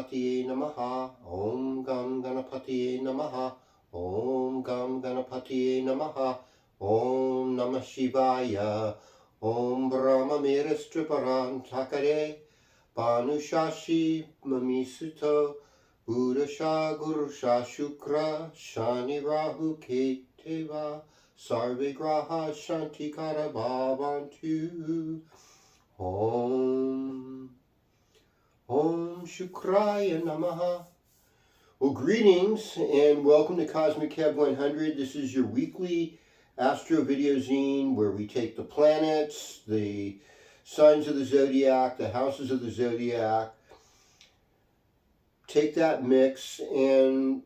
Ganapatiye Namaha. Om Gam Ganapatiye Namaha. Om Gam Ganapatiye Namaha. Om Namah Shivaya. Om Brahma Mirastriparan Takare. Panushashi Mamisuto. Budasha Gurusha Shukra. Shani Rahu Keteva. Sarve Graha Shantikara Bhavantu. Om Shukraya Namaha. Well, greetings and welcome to Cosmic Kev 100. This is your weekly astro video zine where we take the planets, the signs of the zodiac, the houses of the zodiac, take that mix and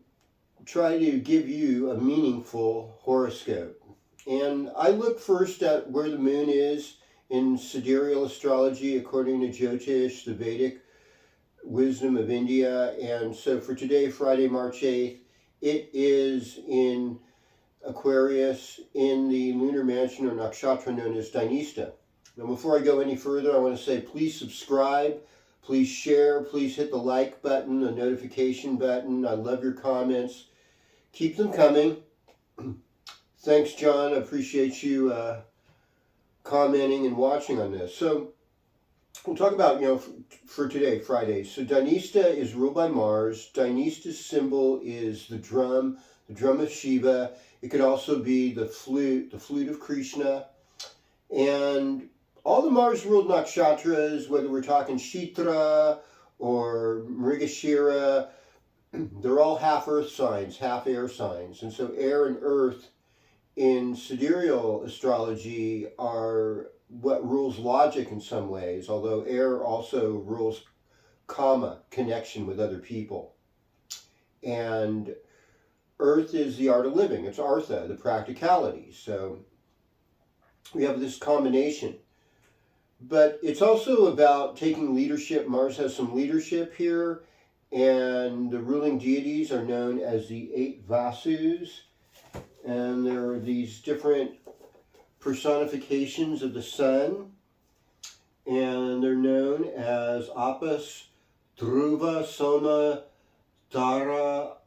try to give you a meaningful horoscope. And I look first at where the moon is in sidereal astrology according to Jyotish, the Vedic wisdom of India. And so for today, Friday, March 8th, it is in Aquarius in the lunar mansion or nakshatra known as Dhanista. Now before I go any further, I want to say please subscribe, please share, please hit the like button, the notification button. I love your comments. Keep them coming. Thanks, John. I appreciate you commenting and watching on this. So we'll talk about, for today, Friday. So Dhanista is ruled by Mars. Dhanista's symbol is the drum of Shiva. It could also be the flute of Krishna. And all the Mars-ruled nakshatras, whether we're talking Shitra or Mrigashira, they're all half earth signs, half air signs. And so air and earth in sidereal astrology are what rules logic in some ways, although air also rules karma, connection with other people. And earth is the art of living. It's artha, the practicality. So we have this combination. But it's also about taking leadership. Mars has some leadership here. And the ruling deities are known as the 8 Vasus. And there are these different personifications of the sun. And they're known as Apas, Dhruva, Soma, Tara,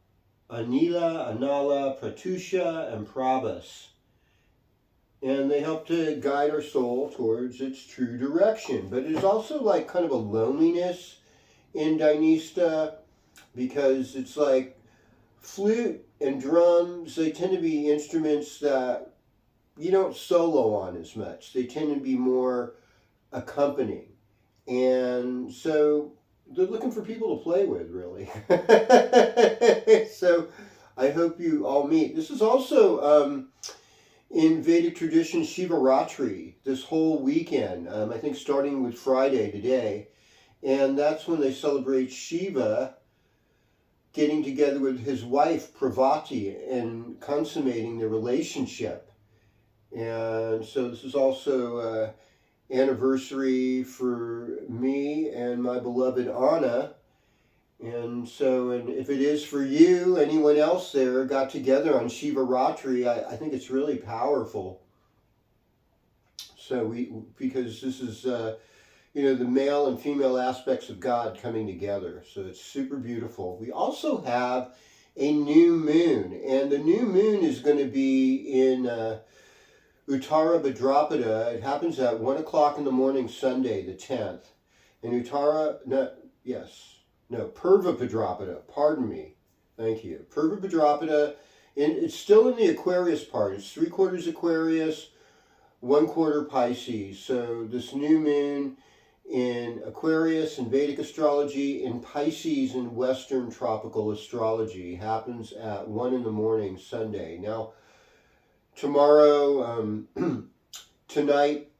Anila, Anala, Pratusha, and Prabhas. And they help to guide our soul towards its true direction. But it's also like kind of a loneliness in Dhanista, because it's like flute and drums, they tend to be instruments that you don't solo on as much. They tend to be more accompanying. And so they're looking for people to play with, really. So I hope you all meet. This is also in Vedic tradition, Shivaratri, this whole weekend, I think starting with Friday today. And that's when they celebrate Shiva getting together with his wife, Parvati, and consummating their relationship. And so this is also anniversary for me and my beloved Anna. And so, and if it is for you, anyone else there got together on Shivaratri, I think it's really powerful. So because this is, the male and female aspects of God coming together. So it's super beautiful. We also have a new moon. And the new moon is going to be in Uttara Bhadrapada. It happens at 1 o'clock in the morning, Sunday, the 10th. And Purva Bhadrapada. Pardon me. Thank you. Purva Bhadrapada. And it's still in the Aquarius part. It's 3/4 Aquarius, 1/4 Pisces. So this new moon in Aquarius in Vedic astrology, in Pisces in Western tropical astrology happens at 1 in the morning, Sunday. Now, tomorrow, tonight,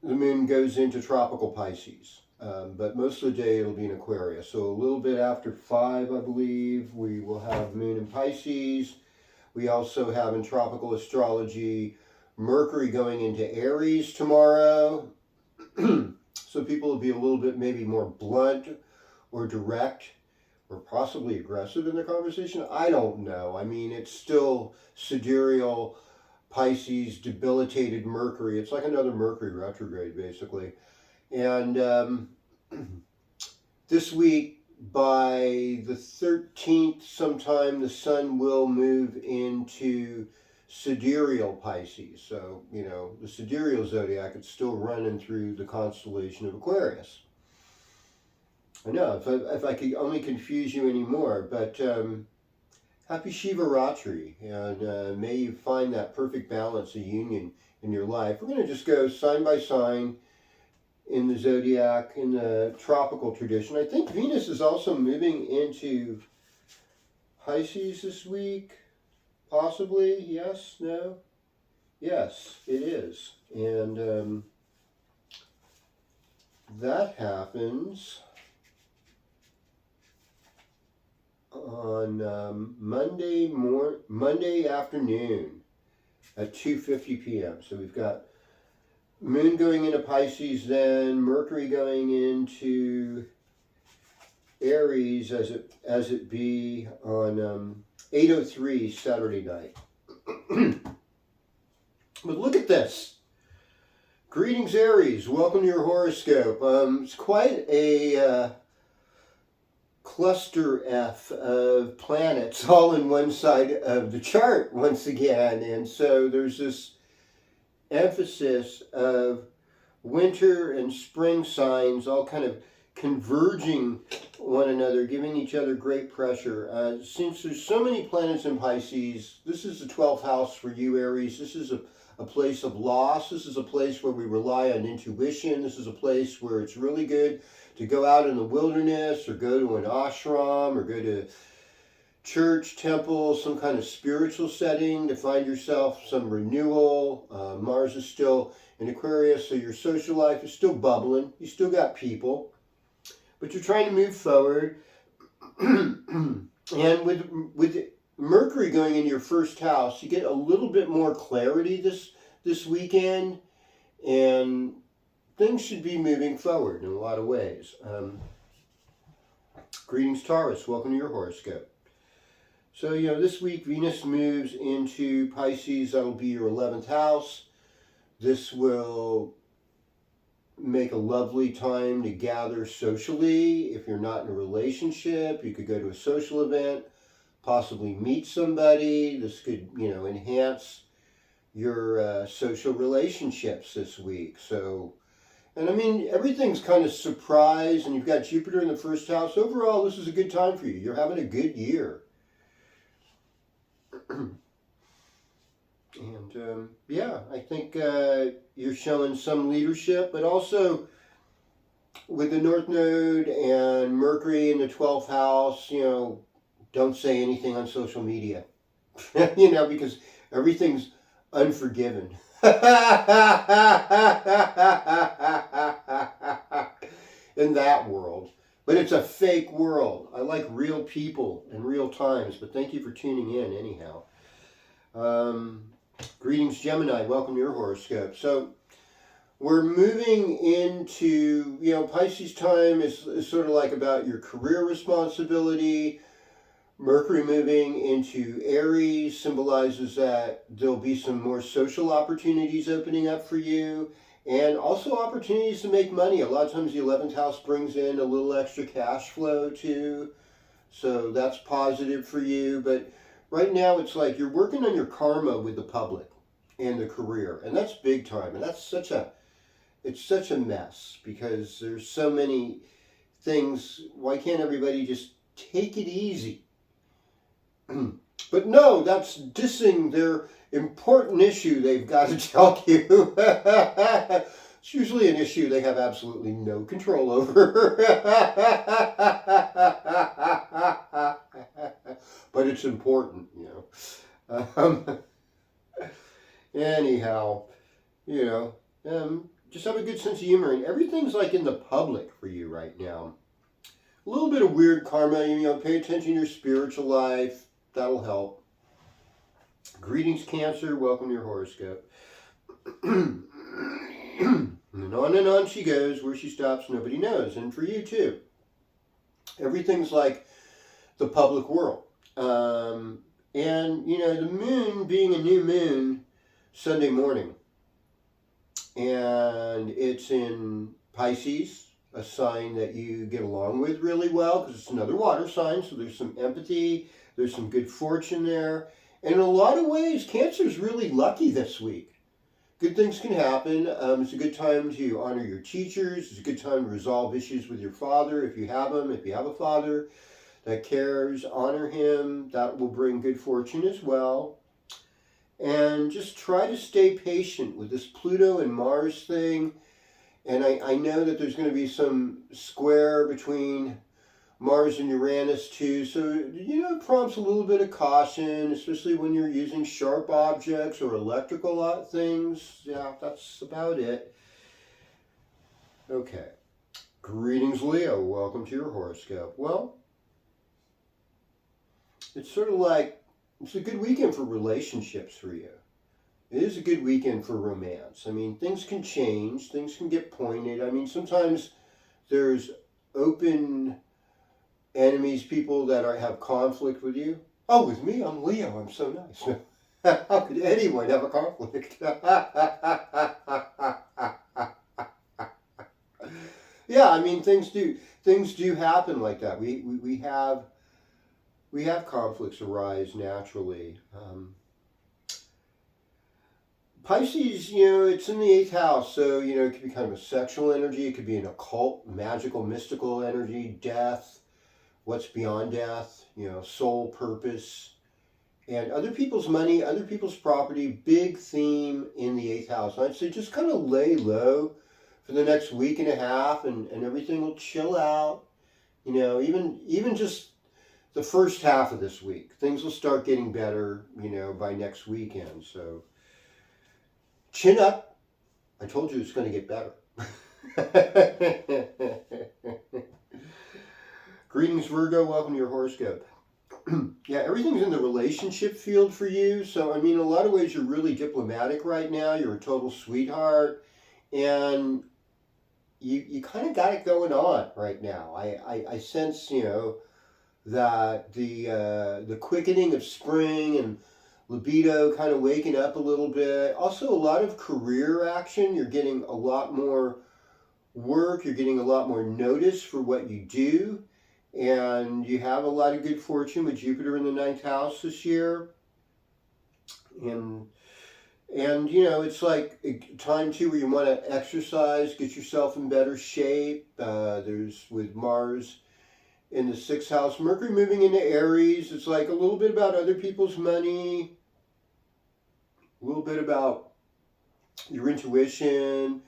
the moon goes into tropical Pisces. But most of the day it'll be in Aquarius. So a little bit after 5, I believe, we will have moon in Pisces. We also have in tropical astrology Mercury going into Aries tomorrow. So people will be a little bit maybe more blunt or direct or possibly aggressive in their conversation. I don't know. I mean, it's still sidereal Pisces, debilitated Mercury. It's like another Mercury retrograde, basically. And this week, by the 13th sometime, the sun will move into sidereal Pisces. So, the sidereal zodiac, it's still running through the constellation of Aquarius. I know, if I could only confuse you anymore, but happy Shiva Ratri, and may you find that perfect balance of union in your life. We're going to just go sign by sign in the zodiac, in the tropical tradition. I think Venus is also moving into Pisces this week, possibly. Yes, no? Yes, it is. And that happens on Monday afternoon at 2:50 p.m. So we've got Moon going into Pisces, then Mercury going into Aries as it be on 8:03 Saturday night. But look at this. Greetings, Aries. Welcome to your horoscope. It's quite a cluster F of planets all in one side of the chart once again. And so there's this emphasis of winter and spring signs all kind of converging one another, giving each other great pressure. Since there's so many planets in Pisces, this is the 12th house for you, Aries. This is a place of loss. This is a place where we rely on intuition. This is a place where it's really good to go out in the wilderness or go to an ashram or go to church, temple, some kind of spiritual setting to find yourself some renewal. Mars is still in Aquarius, so your social life is still bubbling. You still got people, but you're trying to move forward. And with Mercury going into your first house, you get a little bit more clarity this weekend, and things should be moving forward in a lot of ways. Greetings, Taurus. Welcome to your horoscope. So, this week Venus moves into Pisces. That'll be your 11th house. This will make a lovely time to gather socially. If you're not in a relationship, you could go to a social event, possibly meet somebody. This could, enhance your social relationships this week. So, and I mean, everything's kind of surprise, and you've got Jupiter in the first house. Overall, this is a good time for you. You're having a good year. And I think you're showing some leadership, but also with the North Node and Mercury in the 12th house, don't say anything on social media, because everything's unforgiven. In that world. But it's a fake world. I like real people and real times, but thank you for tuning in anyhow. Greetings, Gemini. Welcome to your horoscope. So we're moving into, Pisces time is sort of like about your career responsibility. Mercury moving into Aries symbolizes that there'll be some more social opportunities opening up for you, and also opportunities to make money. A lot of times the 11th house brings in a little extra cash flow too, so that's positive for you. But right now it's like you're working on your karma with the public and the career, and that's big time. And that's such a mess, because there's so many things. Why can't everybody just take it easy? But no, that's dissing their important issue they've got to tell you. It's usually an issue they have absolutely no control over. But it's important, Anyhow, just have a good sense of humor, and everything's like in the public for you right now. A little bit of weird karma, pay attention to your spiritual life. That'll help. Greetings, Cancer. Welcome to your horoscope. And on she goes. Where she stops, nobody knows. And for you, too. Everything's like the public world. And, the moon being a new moon Sunday morning. And it's in Pisces. a sign that you get along with really well, because it's another water sign, so there's some empathy, there's some good fortune there. And in a lot of ways, Cancer's really lucky this week. Good things can happen. It's a good time to honor your teachers. It's a good time to resolve issues with your father, if you have them. If you have a father that cares, honor him. That will bring good fortune as well. And just try to stay patient with this Pluto and Mars thing. And I know that there's going to be some square between Mars and Uranus too. So, it prompts a little bit of caution, especially when you're using sharp objects or electrical things. Yeah, that's about it. Okay. Greetings, Leo. Welcome to your horoscope. Well, it's sort of like, it's a good weekend for relationships for you. It is a good weekend for romance. I mean, things can change. Things can get pointed. I mean, sometimes there's open enemies, people that have conflict with you. Oh, with me, I'm Leo. I'm so nice. How could anyone have a conflict? Yeah, I mean, things do happen like that. We have conflicts arise naturally. Pisces, it's in the 8th house, so, it could be kind of a sexual energy. It could be an occult, magical, mystical energy, death, what's beyond death, soul purpose, and other people's money, other people's property, big theme in the 8th house. I'd say just kind of lay low for the next week and a half, and everything will chill out. Even just the first half of this week, things will start getting better, by next weekend. So chin up. I told you it's going to get better. Greetings, Virgo. Welcome to your horoscope. Yeah, everything's in the relationship field for you. So, I mean, in a lot of ways, you're really diplomatic right now. You're a total sweetheart. And you kind of got it going on right now. I sense, that the quickening of spring and libido kind of waking up a little bit. Also, a lot of career action. You're getting a lot more work. You're getting a lot more notice for what you do. And you have a lot of good fortune with Jupiter in the 9th house this year. And it's like a time too where you want to exercise, get yourself in better shape. There's, with Mars in the 6th house, Mercury moving into Aries. It's like a little bit about other people's money, a little bit about your intuition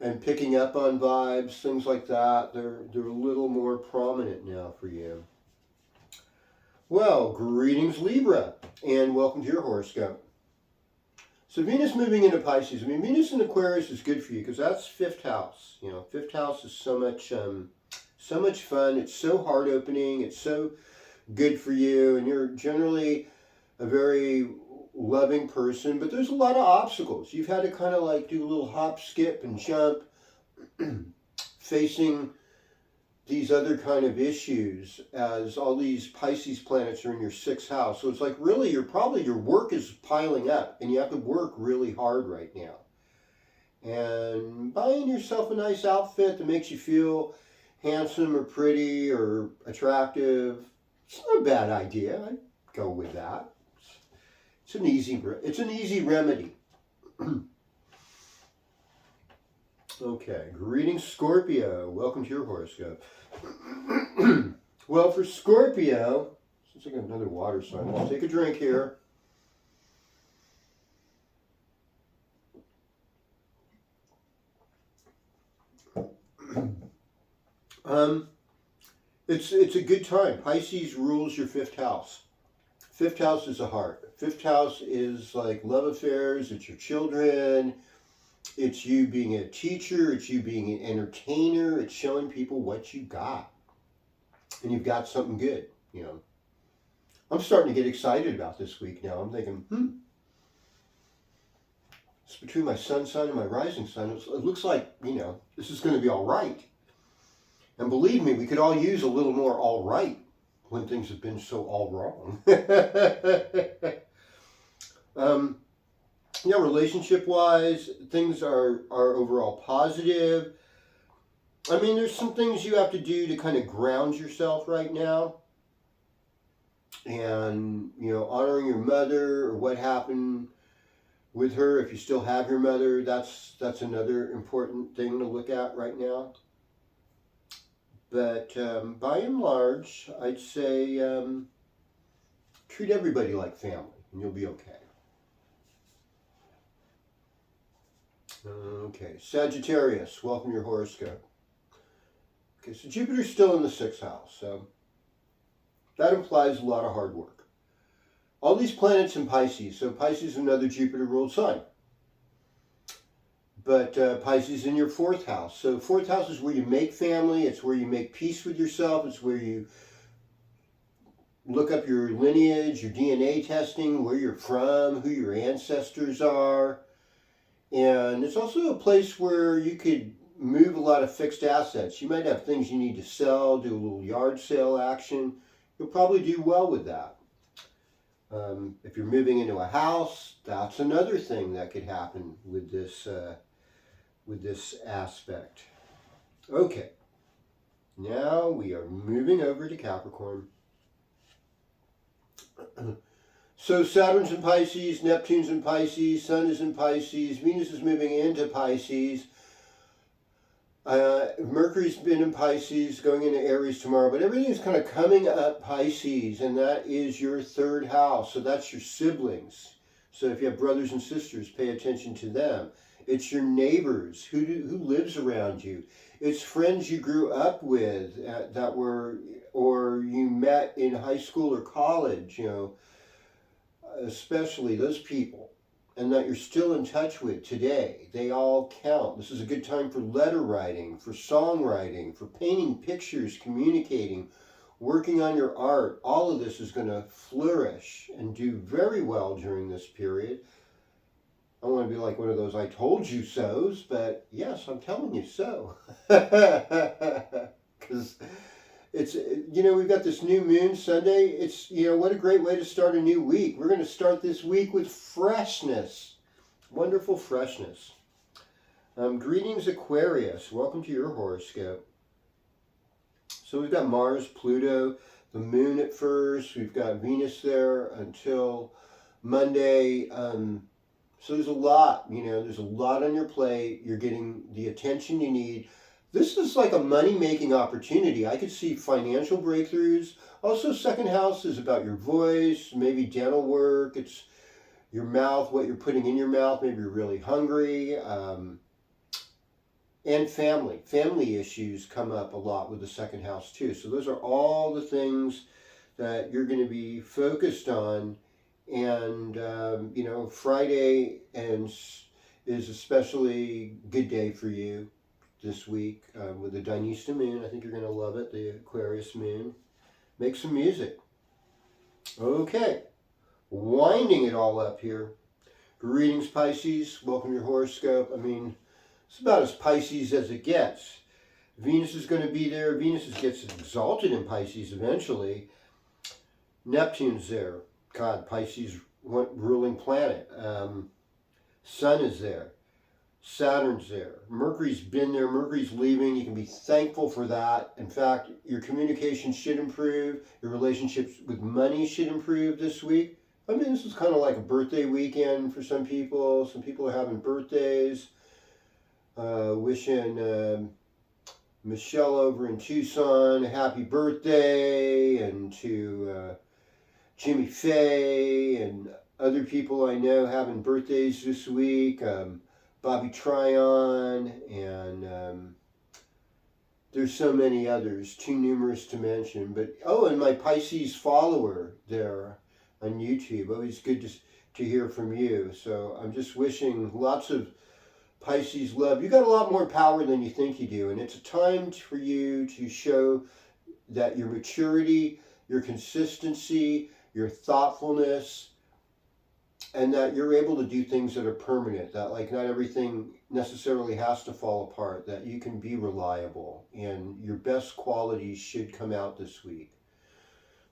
and picking up on vibes, things like that. They're a little more prominent now for you. Well, greetings, Libra, and welcome to your horoscope. So Venus moving into Pisces. I mean, Venus in Aquarius is good for you because that's 5th house. 5th house is so much fun. It's so heart opening. It's so good for you, and you're generally a very loving person, but there's a lot of obstacles. You've had to kind of like do a little hop, skip, and jump facing these other kind of issues as all these Pisces planets are in your 6th house. So it's like really your work is piling up and you have to work really hard right now. And buying yourself a nice outfit that makes you feel handsome or pretty or attractive, it's not a bad idea. I'd go with that. It's an easy remedy. Okay, greetings, Scorpio. Welcome to your horoscope. Well, for Scorpio, since I got another water sign, let's take a drink here. It's a good time. Pisces rules your 5th house. 5th house is the heart. 5th house is like love affairs. It's your children. It's you being a teacher. It's you being an entertainer. It's showing people what you got. And you've got something good, I'm starting to get excited about this week now. I'm thinking, it's between my sun sign and my rising sign. It looks like, this is going to be all right. And believe me, we could all use a little more all right when things have been so all wrong. Relationship-wise, things are overall positive. I mean, there's some things you have to do to kind of ground yourself right now. And, you know, honoring your mother or what happened with her, if you still have your mother, that's another important thing to look at right now. But by and large, I'd say treat everybody like family and you'll be okay. Okay, Sagittarius, welcome to your horoscope. Okay, so Jupiter's still in the 6th house, so that implies a lot of hard work. All these planets in Pisces, so Pisces is another Jupiter-ruled sign. But Pisces in your 4th house. So 4th house is where you make family, it's where you make peace with yourself, it's where you look up your lineage, your DNA testing, where you're from, who your ancestors are. And it's also a place where you could move a lot of fixed assets. You might have things you need to sell, do a little yard sale action. You'll probably do well with that. If you're moving into a house, that's another thing that could happen with this aspect. Okay, now we are moving over to Capricorn. So Saturn's in Pisces, Neptune's in Pisces, Sun is in Pisces, Venus is moving into Pisces. Mercury's been in Pisces, going into Aries tomorrow, but everything's kind of coming up Pisces, and that is your 3rd house. So that's your siblings. So if you have brothers and sisters, pay attention to them. It's your neighbors, who lives around you. It's friends you grew up with or you met in high school or college, you know, especially those people, and that you're still in touch with today. They all count. This is a good time for letter writing, for songwriting, for painting pictures, communicating, working on your art. All of this is going to flourish and do very well during this period. I don't want to be like one of those I told you so's, but yes, I'm telling you so. Because it's, you know, we've got this new moon Sunday. It's, you know, what a great way to start a new week. We're going to start this week with freshness. Wonderful freshness. Greetings, Aquarius. Welcome to your horoscope. So we've got Mars, Pluto, the moon at first. We've got Venus there until Monday. So there's a lot, you know, there's a lot on your plate. You're getting the attention you need. This is like a money-making opportunity. I could see financial breakthroughs. Also, 2nd house is about your voice, maybe dental work. It's your mouth, what you're putting in your mouth. Maybe you're really hungry. And family. Family issues come up a lot with the 2nd house too. So those are all the things that you're going to be focused on. And, you know, Friday is especially good day for you this week with the Dynista moon. I think you're going to love it, the Aquarius moon. Make some music. Okay, winding it all up here. Greetings, Pisces. Welcome to your horoscope. I mean, it's about as Pisces as it gets. Venus is going to be there. Venus gets exalted in Pisces eventually. Neptune's there. God, Pisces ruling planet. Sun is there. Saturn's there. Mercury's been there. Mercury's leaving. You can be thankful for that. In fact, your communication should improve. Your relationships with money should improve this week. I mean, this is kind of like a birthday weekend for some people. Some people are having birthdays. Wishing Michelle over in Tucson a happy birthday, and to Jimmy Faye and other people I know having birthdays this week. Bobby Tryon, and there's so many others, too numerous to mention. But oh, and my Pisces follower there on YouTube. Always good to hear from you. So I'm just wishing lots of Pisces love. You got a lot more power than you think you do, and it's a time for you to show that your maturity, your consistency, your thoughtfulness, and that you're able to do things that are permanent, that like not everything necessarily has to fall apart, that you can be reliable, and your best qualities should come out this week.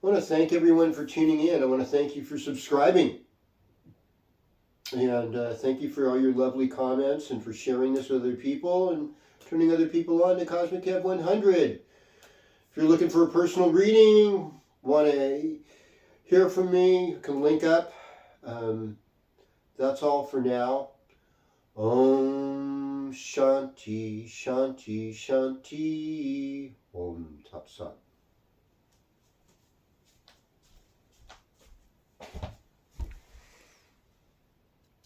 I want to thank everyone for tuning in. I want to thank you for subscribing. And thank you for all your lovely comments and for sharing this with other people and turning other people on to Cosmic Kev 100. If you're looking for a personal reading, want to hear from me, you can link up. That's all for now. Om Shanti Shanti Shanti Om Tat Sat.